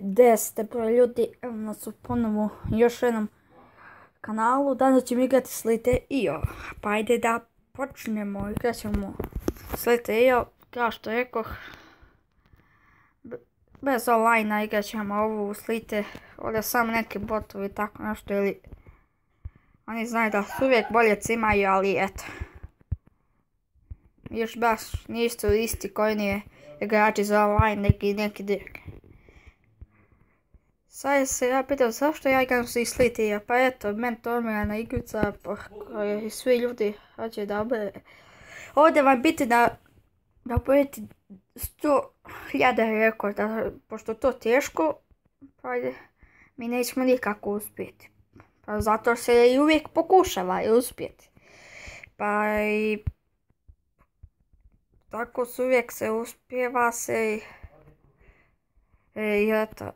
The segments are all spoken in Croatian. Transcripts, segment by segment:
Gde ste ljudi, evo nas u ponovo još jednom kanalu. Danas ćemo igrati Slither IO. Pa ajde da počnemo, igrat ćemo Slither IO. Kao što rekoh, bez online igrat ćemo ovu Slither. Ovdje samo neki botovi tako nešto, ili oni znaju da su uvijek bolje cimaju, ali eto, još baš nisu isti koji nije igrači za online neki drugi. Sad se ja pitam zašto ja igram se Slither, pa eto, meni to omiljena igrica koju svi ljudi hoće da obere. Ovdje vam biti da oboriti 100.000 rekorda, pošto to teško, pa mi nećemo nikako uspjeti. Pa zato se i uvijek pokušava i uspjeti. Pa i tako se uvijek se uspjeva se i eto.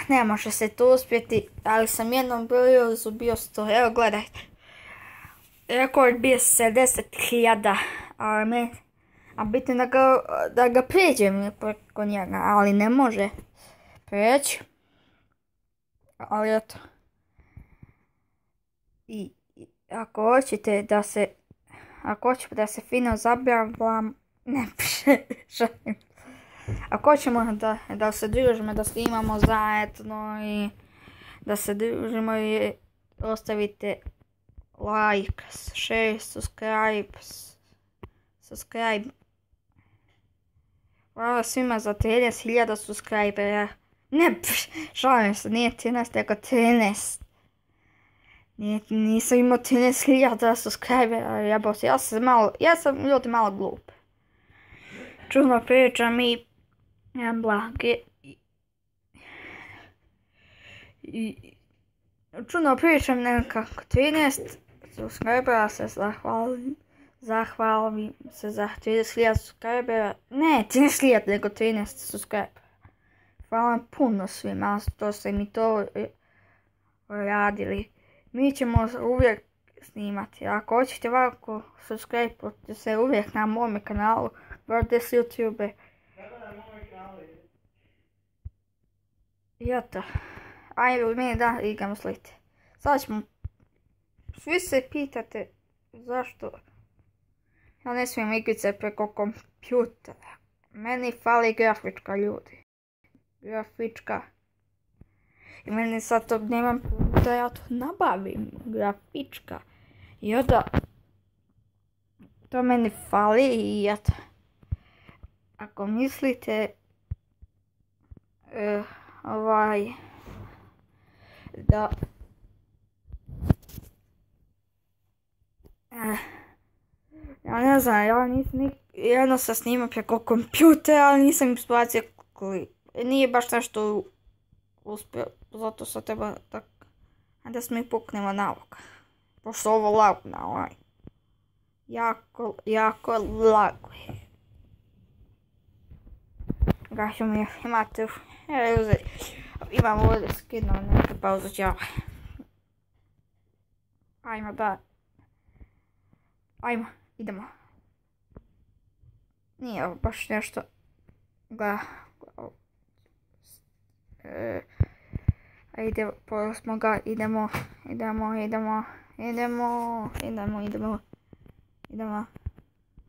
Ne može se to uspjeti, ali sam jednom bio 100, evo gledajte. Rekord bio 70.000, a bitno da ga pređem preko njega, ali ne može preći. Ali eto. I ako hoćete da se fino zabavam, ne šalim. Ako hoćemo da se družimo, da snimamo zajedno i da se družimo, i ostavite like, share, subscribe. Hvala svima za 13.000 subscribera. Ne, šalim se, nije 13, nego 13. Nisam imao 13.000 subscribera, jebote, ja sam ljudi malo glup. Čudno pričam i blage. Čudno pričam nekako 13 subscribera, se zahvalim se za 30.000 subscribera. Ne, 13.000 nego 13 subscribera. Hvala vam puno svima što ste mi to radili. Mi ćemo uvijek snimati. Ako hoćete ovako subscribe se uvijek na mome kanalu, vrde s YouTube. I eto, ajde meni da igram Slither. Sad ćemo, svi se pitate zašto ja ne smijem igrice preko kompjutera. Meni fali grafička, ljudi. Grafička. I meni sad to nemam da ja to nabavim, grafička. I onda to meni fali i eto. Ako mislite da ja ne znam, ja nisam jedno se snimam preko kompjutera, ali nisam izbacio klip. Nije baš nešto uspio, zato se treba tako, da se mi puknemo na ovog. Pošto ovo lago na ovaj. Jako lago je. Gašo mi imate, imam ovdje skinuo neke pauzu ćava. Ajmo, idemo. Nije ovo baš nešto. Ajde, pojeli smo ga, idemo.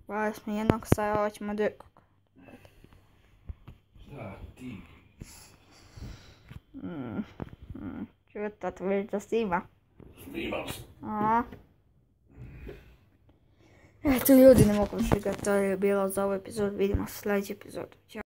Pojeli smo jednog, sad hoćemo drugog. Šta ti? Čutat, već da snima. Snimam se. Eto ljudi, ne mogu više ga, to je bilo za ovu epizodu, vidimo se u sljedeći epizodu. Ćao.